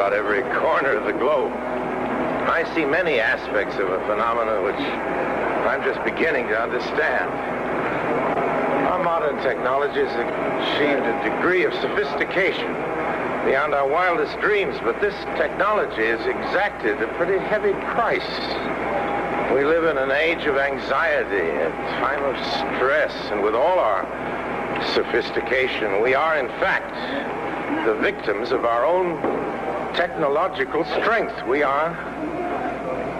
about every corner of the globe. I see many aspects of a phenomenon which I'm just beginning to understand. Our modern technology has achieved a degree of sophistication beyond our wildest dreams, but this technology has exacted a pretty heavy price. We live in an age of anxiety, a time of stress, and with all our sophistication, we are, in fact, the victims of our own technological strength. We are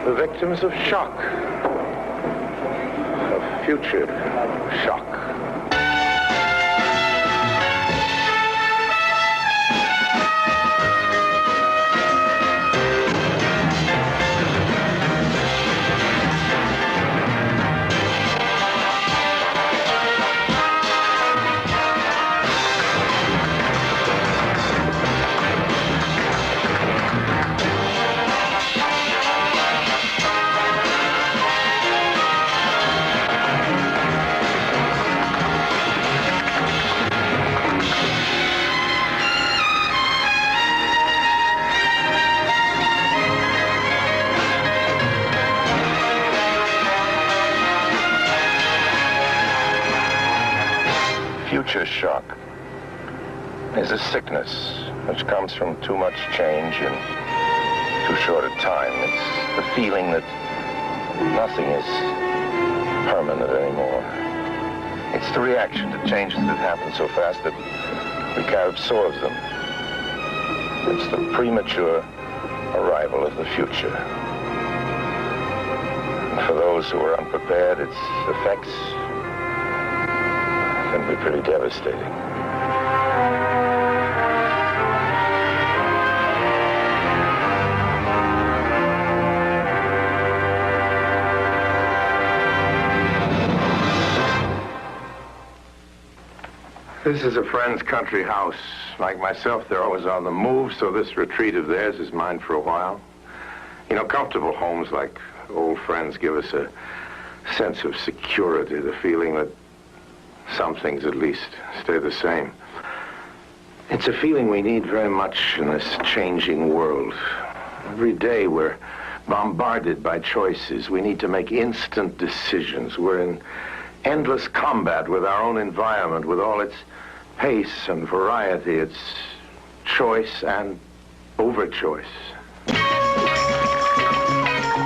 the victims of shock, of future shock. Future shock is a sickness which comes from too much change in too short a time. It's the feeling that nothing is permanent anymore. It's the reaction to changes that happen so fast that we can't absorb them. It's the premature arrival of the future. And for those who are unprepared, its effects can be pretty devastating. This is a friend's country house. Like myself, they're always on the move, so this retreat of theirs is mine for a while. You know, comfortable homes like old friends give us a sense of security, the feeling that some things at least stay the same. It's a feeling we need very much in this changing world. Every day we're bombarded by choices. We need to make instant decisions. We're in endless combat with our own environment, with all its pace and variety, its choice and over-choice.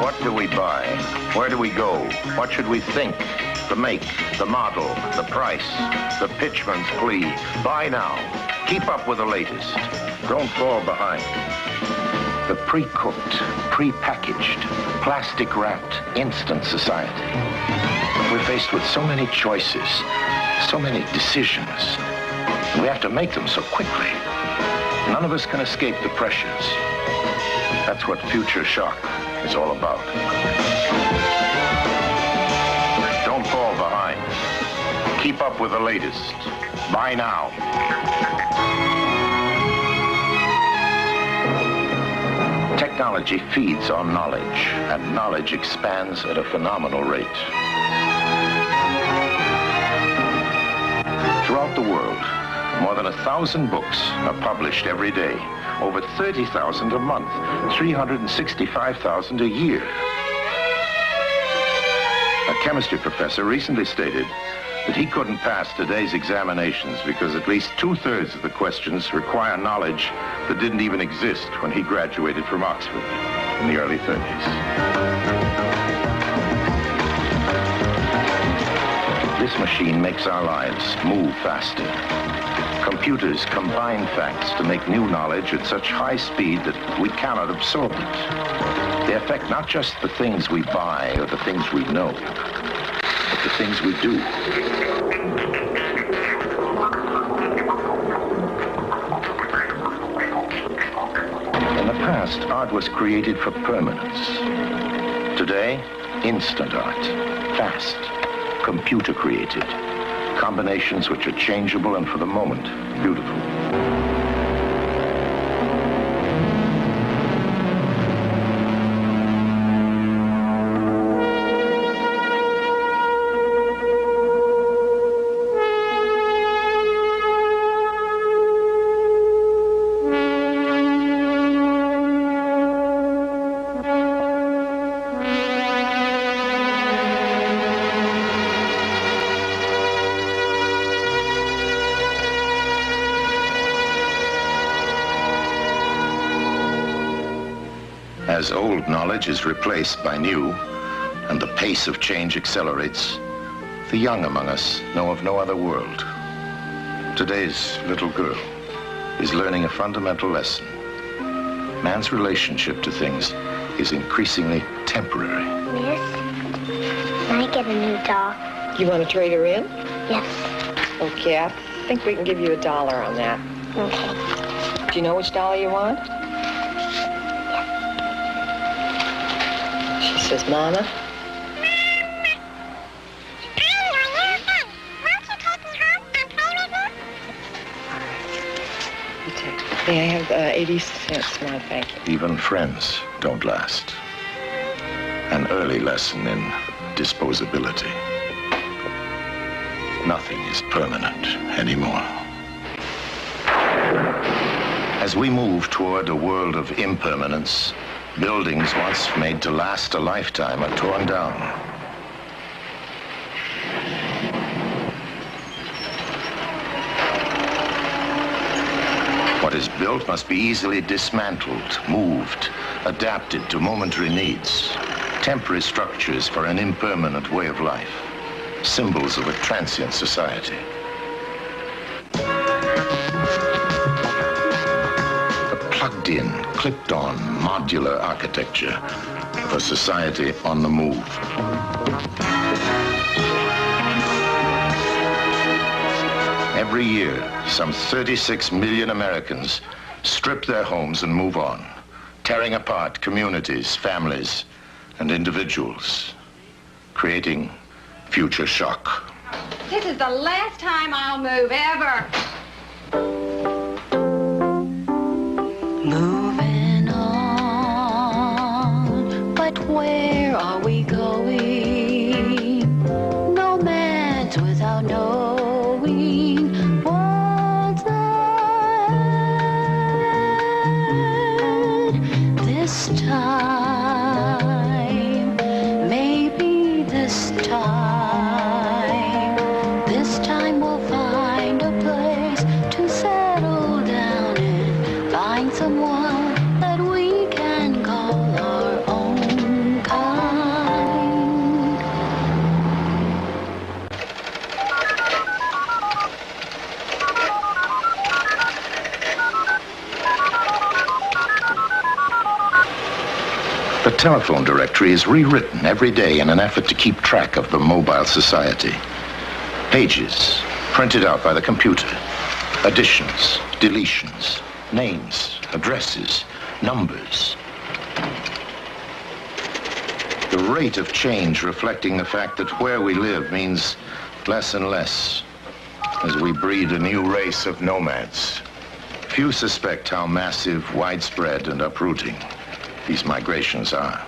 What do we buy? Where do we go? What should we think? The make, the model, the price, the pitchman's plea. Buy now. Keep up with the latest. Don't fall behind. The pre-cooked, pre-packaged, plastic-wrapped, instant society. We're faced with so many choices, so many decisions. And we have to make them so quickly. None of us can escape the pressures. That's what future shock is all about. Don't fall behind. Keep up with the latest. Buy now. Technology feeds on knowledge, and knowledge expands at a phenomenal rate. Throughout the world, more than 1,000 books are published every day. Over 30,000 a month, 365,000 a year. A chemistry professor recently stated that he couldn't pass today's examinations because at least 2/3 of the questions require knowledge that didn't even exist when he graduated from Oxford in the early 30s. This machine makes our lives move faster. Computers combine facts to make new knowledge at such high speed that we cannot absorb it. They affect not just the things we buy or the things we know, but the things we do. In the past, art was created for permanence. Today, instant art, fast, computer created. Combinations which are changeable and for the moment, beautiful. As old knowledge is replaced by new, and the pace of change accelerates, the young among us know of no other world. Today's little girl is learning a fundamental lesson. Man's relationship to things is increasingly temporary. Miss, can I get a new doll? You want to trade her in? Yes. Okay, I think we can give you $1 on that. Okay. Do you know which doll you want? She says, Mama. May I have 80 cents, Mom? Thank you. Even friends don't last. An early lesson in disposability. Nothing is permanent anymore. As we move toward a world of impermanence, buildings once made to last a lifetime are torn down. What is built must be easily dismantled, moved, adapted to momentary needs. Temporary structures for an impermanent way of life. Symbols of a transient society. The plugged-in, clipped-on, modular architecture of a society on the move. Every year, some 36 million Americans strip their homes and move on, tearing apart communities, families, and individuals, creating future shock. This is the last time I'll move, ever. Moving on, but where are we going? Nomads without knowing what's ahead. This time, maybe this time we'll find a place to settle down and find someone that we can call our own kind. The telephone directory is rewritten every day in an effort to keep track of the mobile society. Pages printed out by the computer. Additions, deletions, names, addresses, numbers. The rate of change reflecting the fact that where we live means less and less as we breed a new race of nomads. Few suspect how massive, widespread, and uprooting these migrations are.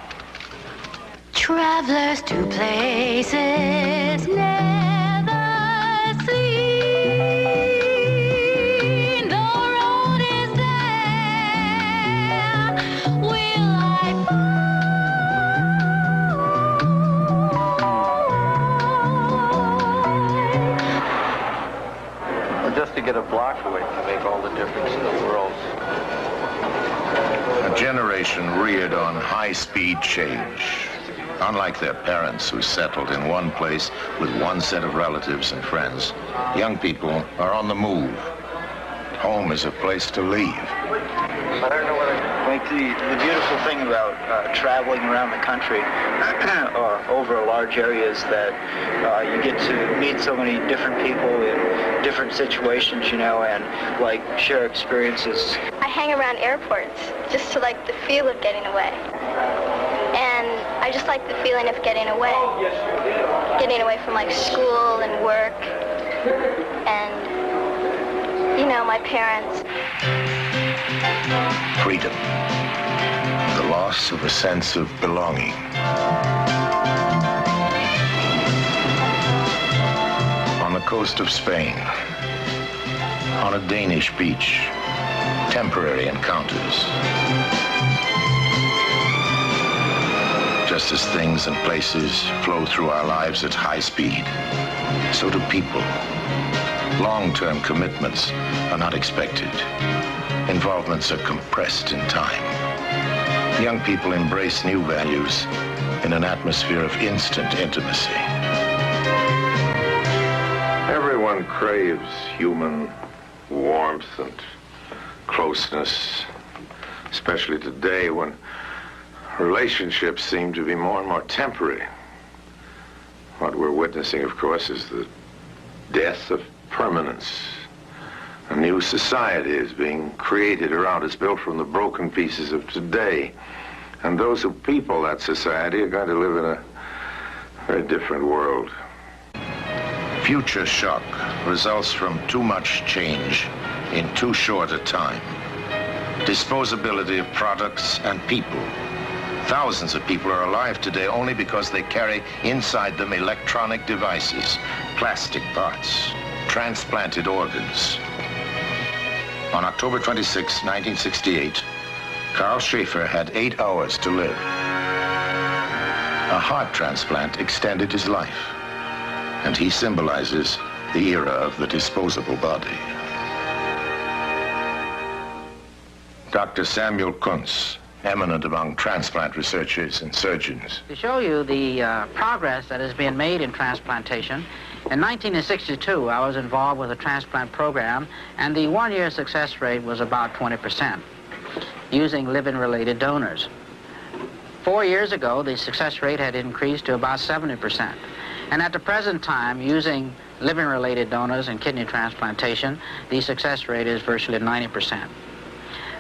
Travelers to places never seen. The road is there. Will I find? Well, just to get a block away can make all the difference in the world. A generation reared on high-speed change. Unlike their parents who settled in one place with one set of relatives and friends, young people are on the move. Home is a place to leave. I don't know what Like the beautiful thing about traveling around the country or over large areas that you get to meet so many different people in different situations, you know, and like share experiences. I hang around airports just to like the feel of getting away. And I just like the feeling of getting away. Getting away from like school and work and, you know, my parents. Freedom. The loss of a sense of belonging. On the coast of Spain, on a Danish beach, temporary encounters. Just as things and places flow through our lives at high speed, so do people. Long-term commitments are not expected. Involvements are compressed in time. Young people embrace new values in an atmosphere of instant intimacy. Everyone craves human warmth and closeness, especially today when relationships seem to be more and more temporary. What we're witnessing, of course, is the death of permanence. A new society is being created around us, built from the broken pieces of today. And those who people that society are going to live in a very different world. Future shock results from too much change in too short a time. Disposability of products and people. Thousands of people are alive today only because they carry inside them electronic devices, plastic parts, transplanted organs. On October 26, 1968, Carl Schaefer had 8 hours to live. A heart transplant extended his life, and he symbolizes the era of the disposable body. Dr. Samuel Kuntz, eminent among transplant researchers and surgeons. To show you the progress that has been made in transplantation, in 1962, I was involved with a transplant program, and the one-year success rate was about 20%, using living-related donors. 4 years ago, the success rate had increased to about 70%. And at the present time, using living-related donors in kidney transplantation, the success rate is virtually 90%.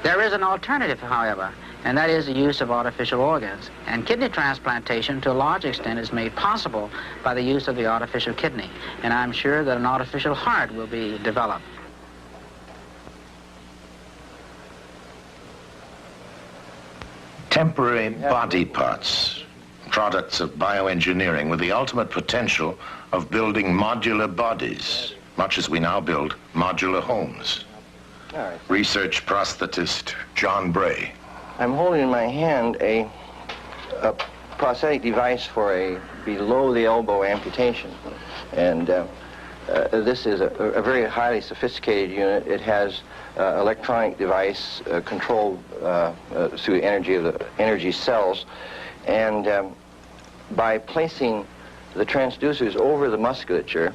There is an alternative, however, and that is the use of artificial organs. And kidney transplantation, to a large extent, is made possible by the use of the artificial kidney. And I'm sure that an artificial heart will be developed. Temporary body parts, products of bioengineering with the ultimate potential of building modular bodies, much as we now build modular homes. Research prosthetist John Bray. I'm holding in my hand a prosthetic device for a below-the-elbow amputation. And this is a very highly sophisticated unit. It has electronic device controlled through the energy of the energy cells. And by placing the transducers over the musculature,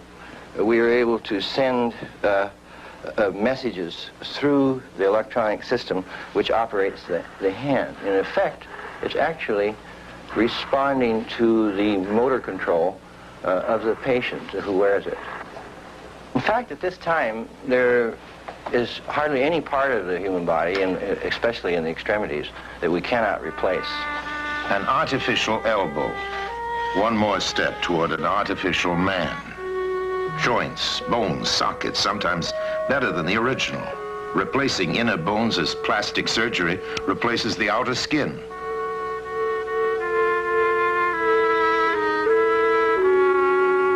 we are able to send messages through the electronic system which operates the hand. In effect, it's actually responding to the motor control of the patient who wears it. In fact, at this time, there is hardly any part of the human body, and especially in the extremities, that we cannot replace. An artificial elbow. One more step toward an artificial man. Joints, bones, sockets, sometimes better than the original. Replacing inner bones as plastic surgery replaces the outer skin.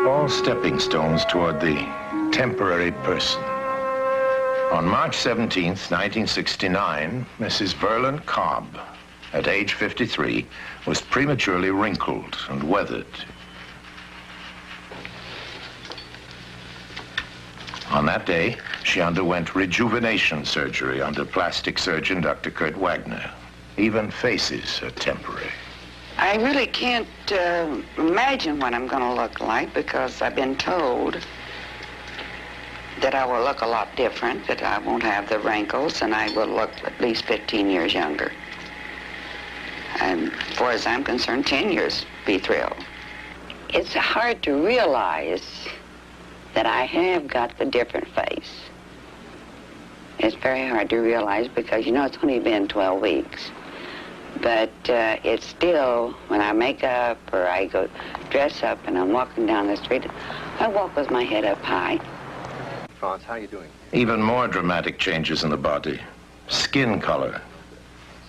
All stepping stones toward the temporary person. On March 17th, 1969, Mrs. Verlin Cobb, at age 53, was prematurely wrinkled and weathered. On that day, she underwent rejuvenation surgery under plastic surgeon Dr. Kurt Wagner. Even faces are temporary. I really can't imagine what I'm going to look like, because I've been told that I will look a lot different, that I won't have the wrinkles, and I will look at least 15 years younger. And as far as I'm concerned, 10 years, be thrilled. It's hard to realize that I have got the different face. It's very hard to realize because, you know, it's only been 12 weeks. But it's still, when I make up or I go dress up and I'm walking down the street, I walk with my head up high. Franz, how are you doing? Even more dramatic changes in the body. Skin color.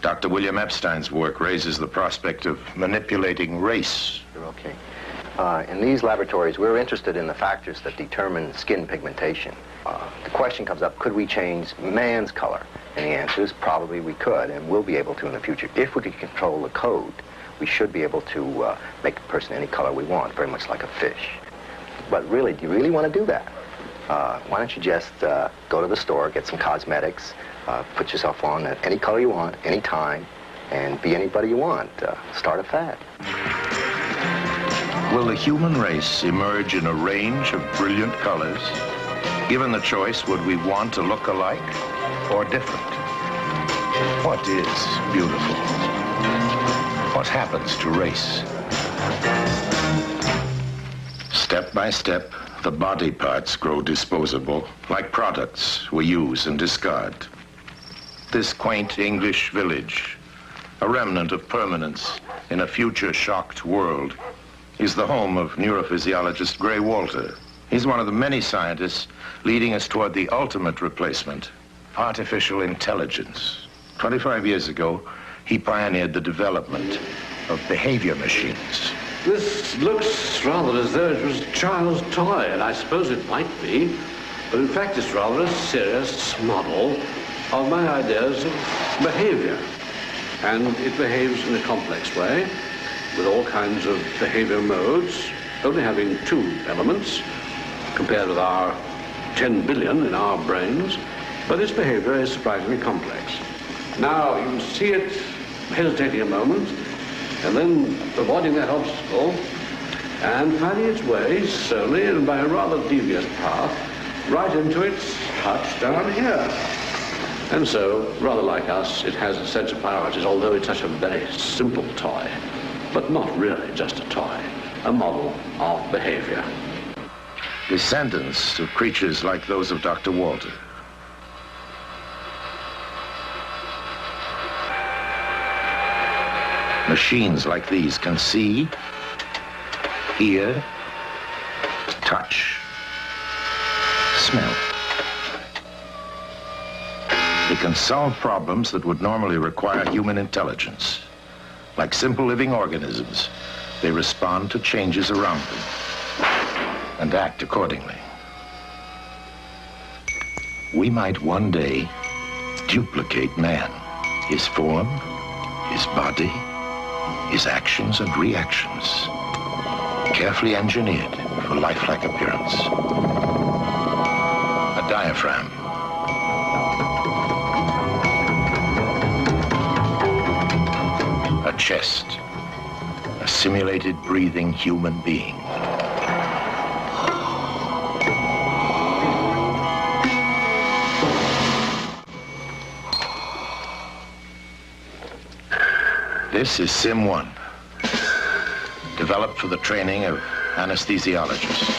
Dr. William Epstein's work raises the prospect of manipulating race. You're okay. In these laboratories, we're interested in the factors that determine skin pigmentation. The question comes up, could we change man's color? And the answer is probably we could, and we'll be able to in the future. If we could control the code, we should be able to make a person any color we want, very much like a fish. But really, do you really want to do that? Why don't you just go to the store, get some cosmetics, put yourself on any color you want, any time, and be anybody you want. Start a fad. Will the human race emerge in a range of brilliant colors? Given the choice, would we want to look alike or different? What is beautiful? What happens to race? Step by step, the body parts grow disposable, like products we use and discard. This quaint English village, a remnant of permanence in a future-shocked world, is the home of neurophysiologist Gray Walter. He's one of the many scientists leading us toward the ultimate replacement, artificial intelligence. 25 years ago, he pioneered the development of behavior machines. This looks rather as though it was a child's toy, and I suppose it might be, but in fact it's rather a serious model of my ideas of behavior. And it behaves in a complex way, with all kinds of behavior modes, only having 2 elements, compared with our 10 billion in our brains, but its behavior is surprisingly complex. Now, you can see it hesitating a moment, and then avoiding that obstacle, and finding its way slowly and by a rather devious path, right into its hutch down here. And so, rather like us, it has a sense of priorities, although it's such a very simple toy, but not really just a toy, a model of behavior. Descendants of creatures like those of Dr. Walter. Machines like these can see, hear, touch, smell. They can solve problems that would normally require human intelligence. Like simple living organisms, they respond to changes around them and act accordingly. We might one day duplicate man, his form, his body, his actions and reactions, carefully engineered for lifelike appearance. A diaphragm, a chest, a simulated breathing human being. This is Sim 1, developed for the training of anesthesiologists.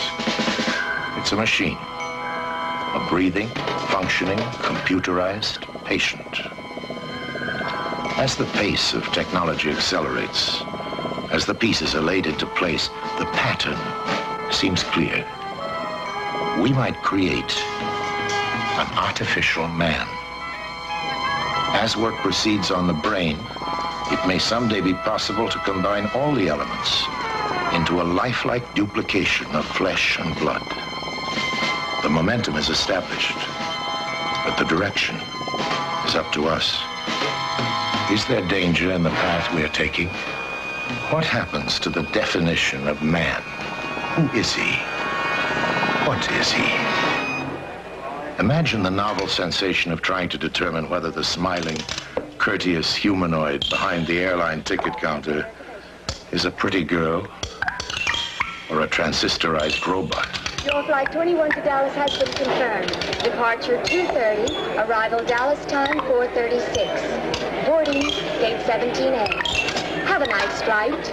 It's a machine, a breathing, functioning, computerized patient. As the pace of technology accelerates, as the pieces are laid into place, the pattern seems clear. We might create an artificial man. As work proceeds on the brain, it may someday be possible to combine all the elements into a lifelike duplication of flesh and blood. The momentum is established, but the direction is up to us. Is there danger in the path we are taking? What happens to the definition of man? Who is he? What is he? Imagine the novel sensation of trying to determine whether the smiling, courteous humanoid behind the airline ticket counter is a pretty girl or a transistorized robot. Your flight 21 to Dallas has been confirmed. Departure 2:30, arrival Dallas time 4:36. Boarding, gate 17A. Have a nice flight.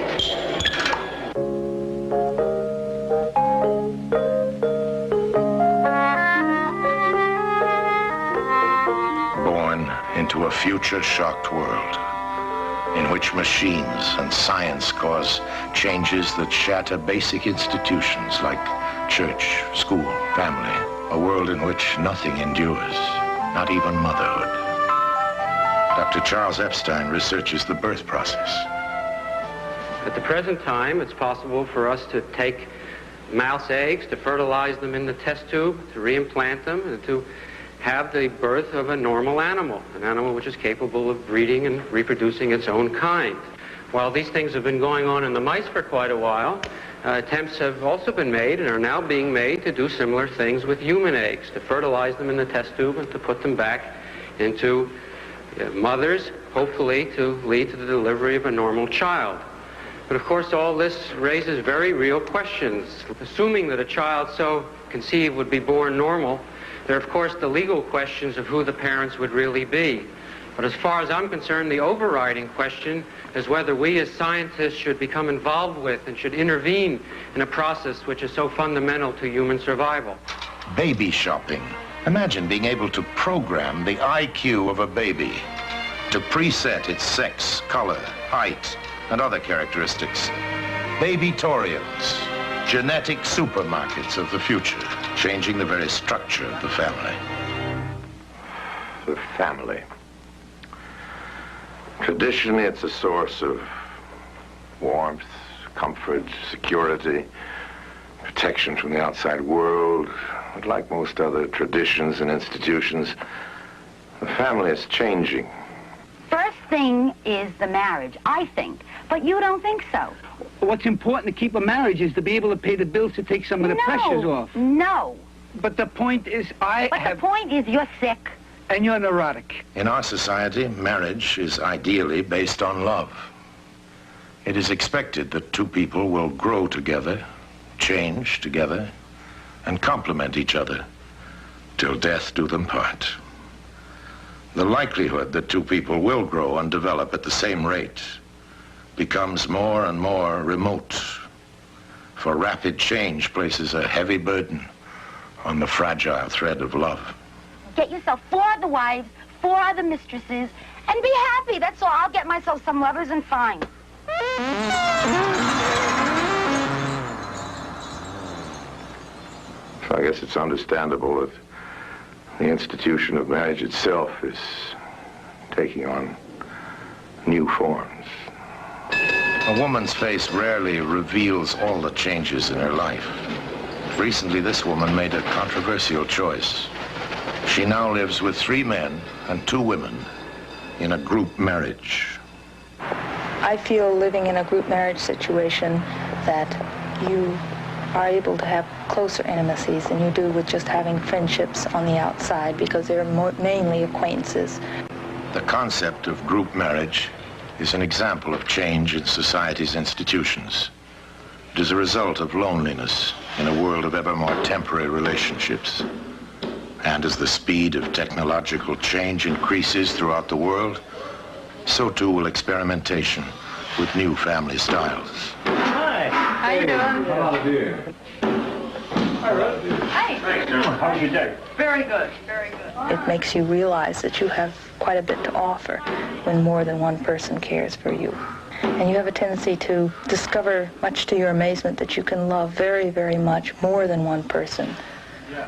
Born into a future-shocked world in which machines and science cause changes that shatter basic institutions like church, school, family. A world in which nothing endures, not even motherhood. Dr. Charles Epstein researches the birth process. At the present time, it's possible for us to take mouse eggs, to fertilize them in the test tube, to reimplant them, and to have the birth of a normal animal, an animal which is capable of breeding and reproducing its own kind. While these things have been going on in the mice for quite a while, attempts have also been made and are now being made to do similar things with human eggs, to fertilize them in the test tube and to put them back into mothers hopefully to lead to the delivery of a normal child. But of course, all this raises very real questions. Assuming that a child so conceived would be born normal, there are of course the legal questions of who the parents would really be. But as far as I'm concerned, the overriding question is whether we as scientists should become involved with and should intervene in a process which is so fundamental to human survival. Baby shopping. Imagine being able to program the IQ of a baby to preset its sex, color, height, and other characteristics. Babytorians, genetic supermarkets of the future, changing the very structure of the family. The family. Traditionally, it's a source of warmth, comfort, security, protection from the outside world. But like most other traditions and institutions, the family is changing. First thing is the marriage, I think. But you don't think so. What's important to keep a marriage is to be able to pay the bills to take some of the pressures off. No. But the point is the point is you're sick. And you're neurotic. In our society, marriage is ideally based on love. It is expected that two people will grow together, change together, and complement each other till death do them part. The likelihood that two people will grow and develop at the same rate becomes more and more remote, for rapid change places a heavy burden on the fragile thread of love. Get yourself 4 other wives, 4 other mistresses, and be happy. That's all. I'll get myself some lovers and fine. So I guess it's understandable that the institution of marriage itself is taking on new forms. A woman's face rarely reveals all the changes in her life. Recently, this woman made a controversial choice. She now lives with 3 men and 2 women in a group marriage. I feel living in a group marriage situation that you are able to have closer intimacies than you do with just having friendships on the outside, because they're mainly acquaintances. The concept of group marriage is an example of change in society's institutions. It is a result of loneliness in a world of ever more temporary relationships. And as the speed of technological change increases throughout the world, so too will experimentation with new family styles. Hi. How you doing? How do you? Hi, Ruth. Hi. How was your day? Very good. Very good. It makes you realize that you have quite a bit to offer when more than one person cares for you. And you have a tendency to discover, much to your amazement, that you can love very, very much more than one person.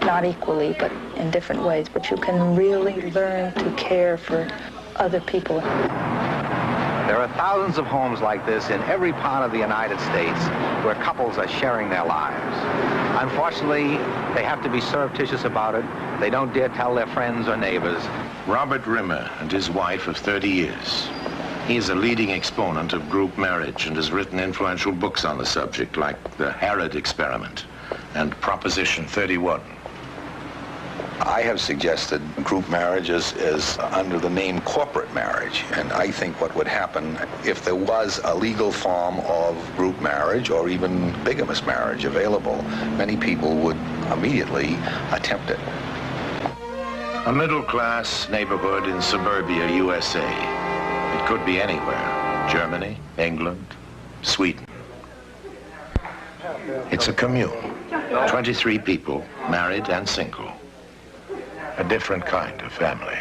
Not equally, but in different ways. But you can really learn to care for other people. There are thousands of homes like this in every part of the United States where couples are sharing their lives. Unfortunately, they have to be surreptitious about it. They don't dare tell their friends or neighbors. Robert Rimmer and his wife of 30 years. He is a leading exponent of group marriage and has written influential books on the subject, like The Harrod Experiment and Proposition 31. I have suggested group marriage is under the name corporate marriage, and I think what would happen if there was a legal form of group marriage or even bigamous marriage available, many people would immediately attempt it. A middle-class neighborhood in suburbia, USA. It could be anywhere. Germany, England, Sweden. It's a commune. 23 people, married and single. A different kind of family.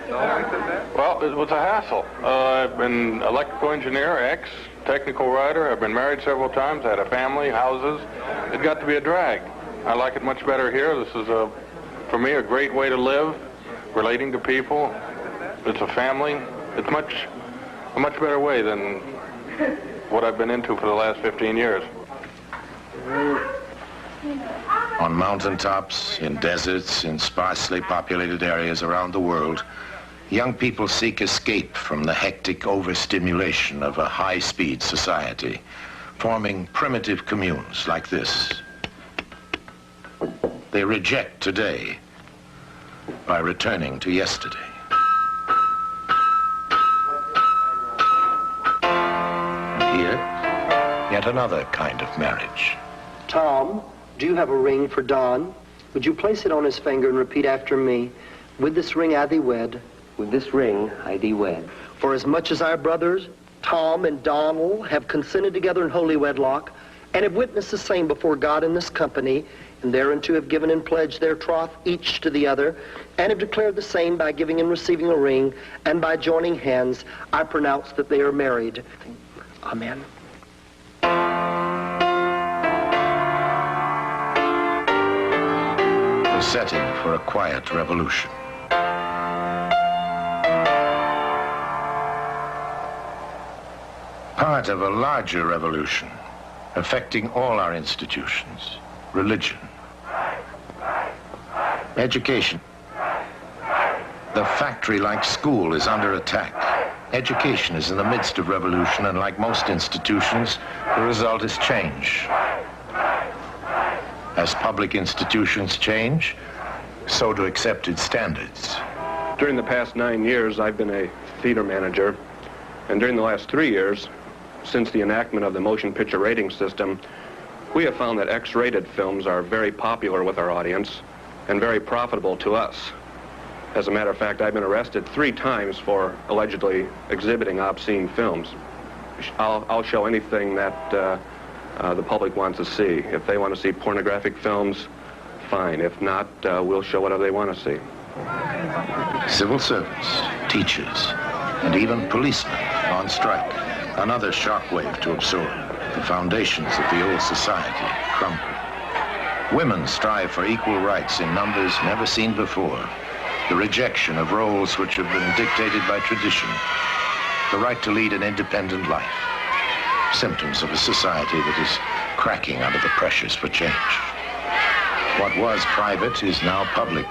Well, it was a hassle. I've been electrical engineer, technical writer. I've been married several times, had a family, houses. It got to be a drag. I like it much better here. This is, for me, a great way to live, relating to people. It's a family. It's a much better way than what I've been into for the last 15 years. On mountaintops, in deserts, in sparsely populated areas around the world, young people seek escape from the hectic overstimulation of a high-speed society, forming primitive communes like this. They reject today by returning to yesterday. yet another kind of marriage. Tom, do you have a ring for Don? Would you place it on his finger and repeat after me? With this ring I thee wed. With this ring I thee wed. For as much as our brothers, Tom and Donald, have consented together in holy wedlock, and have witnessed the same before God in this company, and thereunto have given and pledged their troth each to the other, and have declared the same by giving and receiving a ring, and by joining hands, I pronounce that they are married. Amen. The setting for a quiet revolution. Part of a larger revolution affecting all our institutions. Religion. Education. The factory-like school is under attack. Education is in the midst of revolution, and like most institutions, the result is change. As public institutions change, so do accepted standards. During the past 9 years, I've been a theater manager, and during the last 3 years, since the enactment of the motion picture rating system, we have found that X-rated films are very popular with our audience and very profitable to us. As a matter of fact, I've been arrested 3 times for allegedly exhibiting obscene films. I'll show anything that the public wants to see. If they want to see pornographic films, fine. If not, we'll show whatever they want to see. Civil servants, teachers, and even policemen on strike. Another shockwave to absorb. The foundations of the old society crumble. Women strive for equal rights in numbers never seen before. The rejection of roles which have been dictated by tradition. The right to lead an independent life. Symptoms of a society that is cracking under the pressures for change. What was private is now public.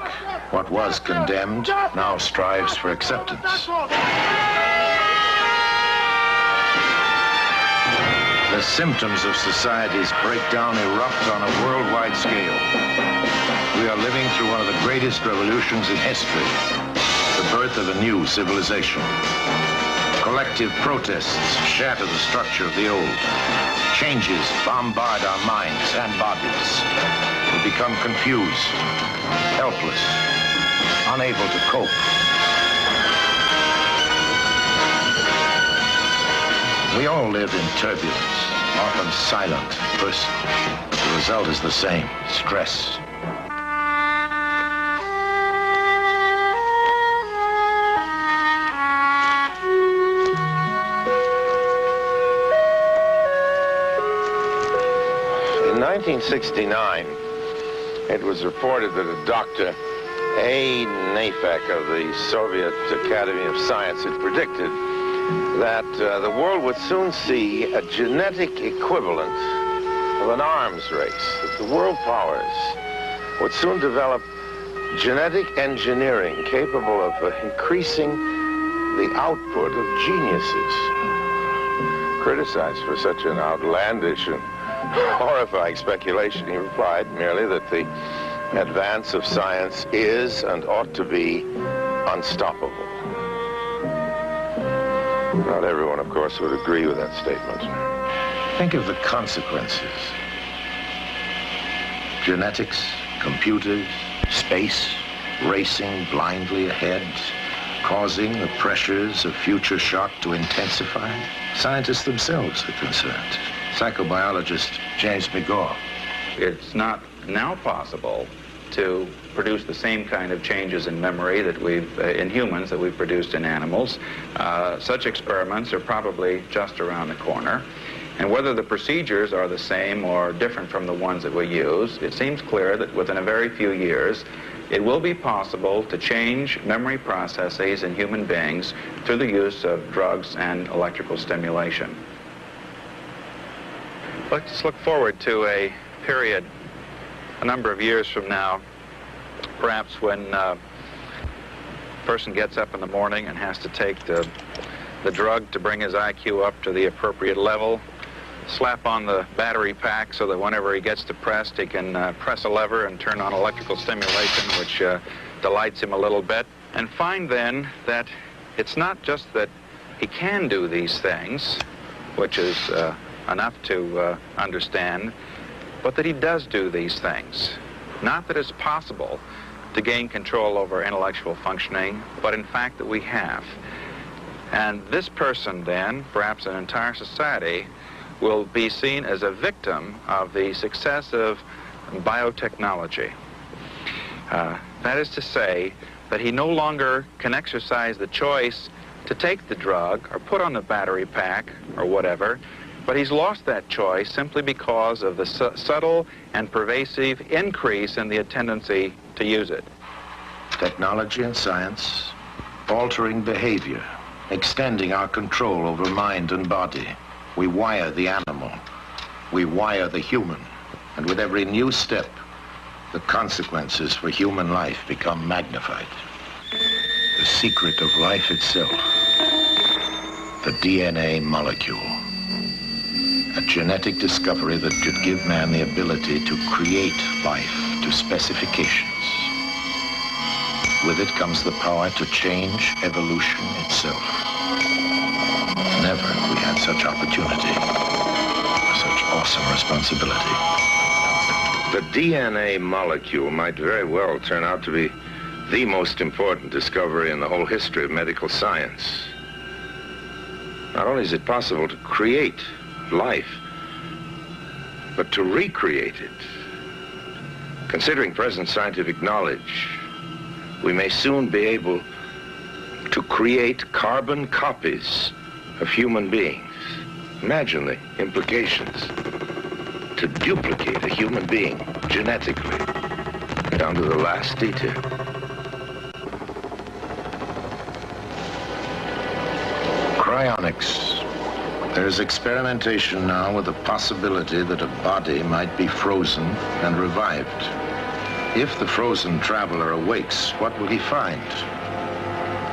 What was condemned now strives for acceptance. The symptoms of society's breakdown erupt on a worldwide scale. We are living through one of the greatest revolutions in history, the birth of a new civilization. Collective protests shatter the structure of the old. Changes bombard our minds and bodies. We become confused, helpless, unable to cope. We all live in turbulence, often silent, personal. The result is the same, stress. In 1969, it was reported that a Dr. A. Nafek of the Soviet Academy of Science had predicted that the world would soon see a genetic equivalent of an arms race, that the world powers would soon develop genetic engineering capable of increasing the output of geniuses. Criticized for such an outlandish and horrifying speculation, he replied merely that the advance of science is and ought to be unstoppable. Not everyone, of course, would agree with that statement. Think of the consequences. Genetics, computers, space, racing blindly ahead, causing the pressures of future shock to intensify. Scientists themselves are concerned. Psychobiologist James McGaw. It's not now possible to produce the same kind of changes in memory that we've, in humans, that we've produced in animals. Such experiments are probably just around the corner. And whether the procedures are the same or different from the ones that we use, it seems clear that within a very few years, it will be possible to change memory processes in human beings through the use of drugs and electrical stimulation. Let's look forward to a period a number of years from now, perhaps when a person gets up in the morning and has to take the drug to bring his IQ up to the appropriate level, slap on the battery pack so that whenever he gets depressed, he can press a lever and turn on electrical stimulation, which delights him a little bit, and find then that it's not just that he can do these things, which is enough to understand, but that he does do these things. Not that it's possible to gain control over intellectual functioning, but in fact that we have. And this person then, perhaps an entire society, will be seen as a victim of the success of biotechnology. That is to say that he no longer can exercise the choice to take the drug or put on the battery pack or whatever, but he's lost that choice simply because of the subtle and pervasive increase in the tendency to use it. Technology and science, altering behavior, extending our control over mind and body. We wire the animal, we wire the human, and with every new step, the consequences for human life become magnified. The secret of life itself, the DNA molecule. A genetic discovery that could give man the ability to create life to specifications. With it comes the power to change evolution itself. Never have we had such opportunity, such awesome responsibility. The DNA molecule might very well turn out to be the most important discovery in the whole history of medical science. Not only is it possible to create life, but to recreate it. Considering present scientific knowledge, we may soon be able to create carbon copies of human beings. Imagine the implications. To duplicate a human being genetically, down to the last detail. Cryonics. There's experimentation now with the possibility that a body might be frozen and revived. If the frozen traveler awakes, what will he find?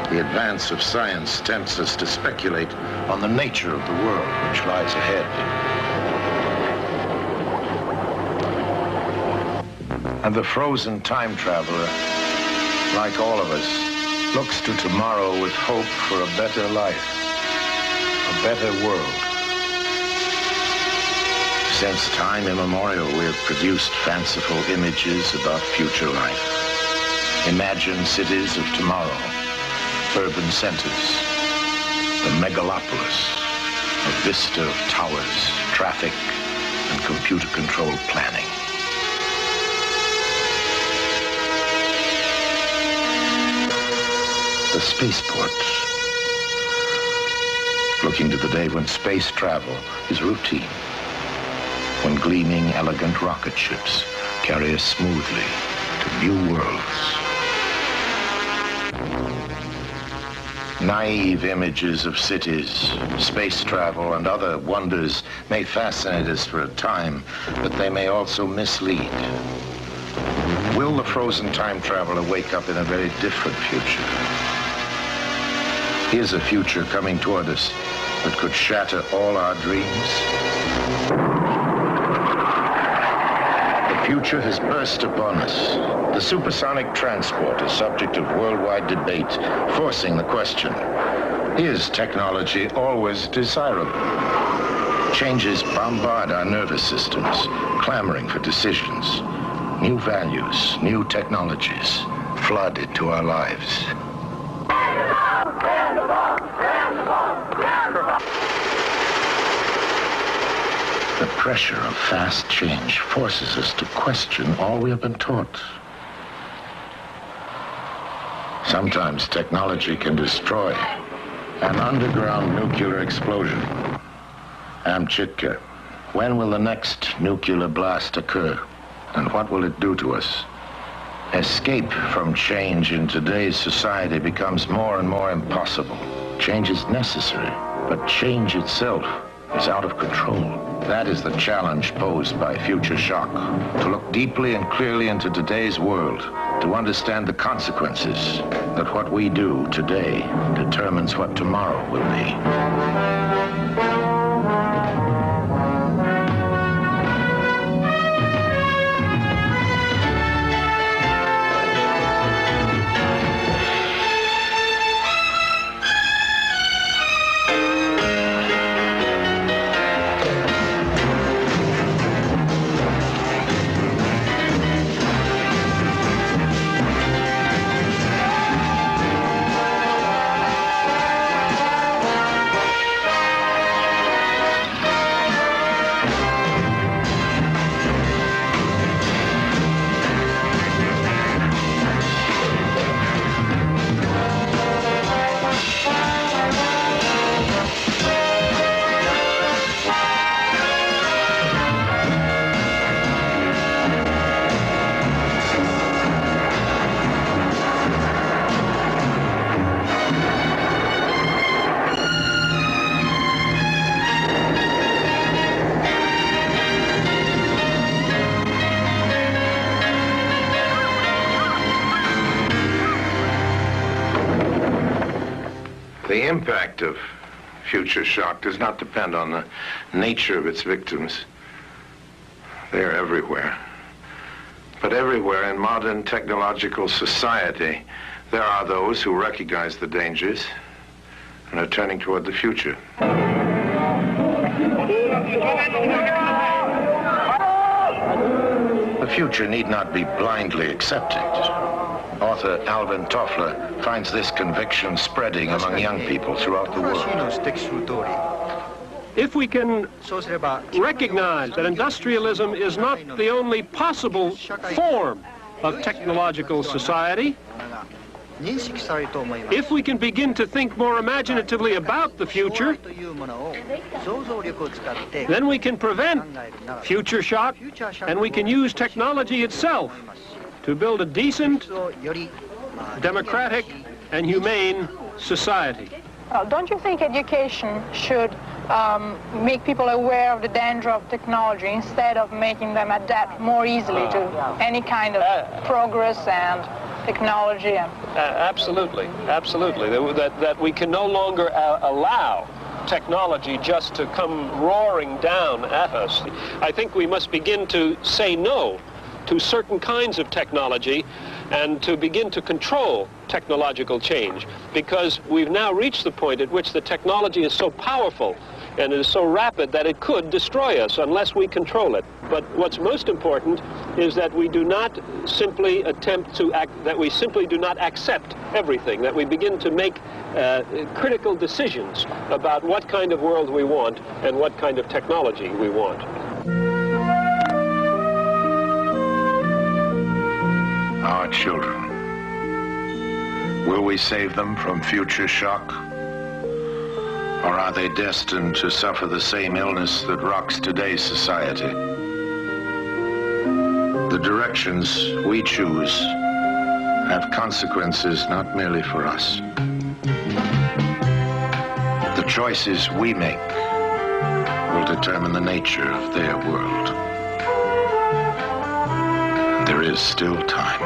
The advance of science tempts us to speculate on the nature of the world which lies ahead. And the frozen time traveler, like all of us, looks to tomorrow with hope for a better life, a better world. Since time immemorial, we have produced fanciful images about future life. Imagined cities of tomorrow, urban centers, the megalopolis, a vista of towers, traffic, and computer-controlled planning. The spaceport, looking to the day when space travel is routine, when gleaming, elegant rocket ships carry us smoothly to new worlds. Naive images of cities, space travel, and other wonders may fascinate us for a time, but they may also mislead. Will the frozen time traveler wake up in a very different future? Here's a future coming toward us that could shatter all our dreams. The future has burst upon us. The supersonic transport is subject of worldwide debate, forcing the question, is technology always desirable? Changes bombard our nervous systems, clamoring for decisions. New values, new technologies flood into our lives. The pressure of fast change forces us to question all we have been taught. Sometimes technology can destroy. An underground nuclear explosion. Amchitka, when will the next nuclear blast occur? And what will it do to us? Escape from change in today's society becomes more and more impossible. Change is necessary, but change itself is out of control. That is the challenge posed by Future Shock, to look deeply and clearly into today's world, to understand the consequences that what we do today determines what tomorrow will be. The impact of future shock does not depend on the nature of its victims. They are everywhere. But everywhere in modern technological society, there are those who recognize the dangers and are turning toward the future. The future need not be blindly accepted. Author Alvin Toffler finds this conviction spreading among young people throughout the world. If we can recognize that industrialism is not the only possible form of technological society, if we can begin to think more imaginatively about the future, then we can prevent future shock, and we can use technology itself to build a decent, democratic, and humane society. Don't you think education should make people aware of the danger of technology instead of making them adapt more easily to any kind of progress and technology? Absolutely, absolutely. That we can no longer allow technology just to come roaring down at us. I think we must begin to say no to certain kinds of technology and to begin to control technological change, because we've now reached the point at which the technology is so powerful and it is so rapid that it could destroy us unless we control it. But what's most important is that we do not simply attempt to that we simply do not accept everything, that we begin to make critical decisions about what kind of world we want and what kind of technology we want. Our children. Will we save them from future shock? Or are they destined to suffer the same illness that rocks today's society? The directions we choose have consequences not merely for us. The choices we make will determine the nature of their world. There is still time.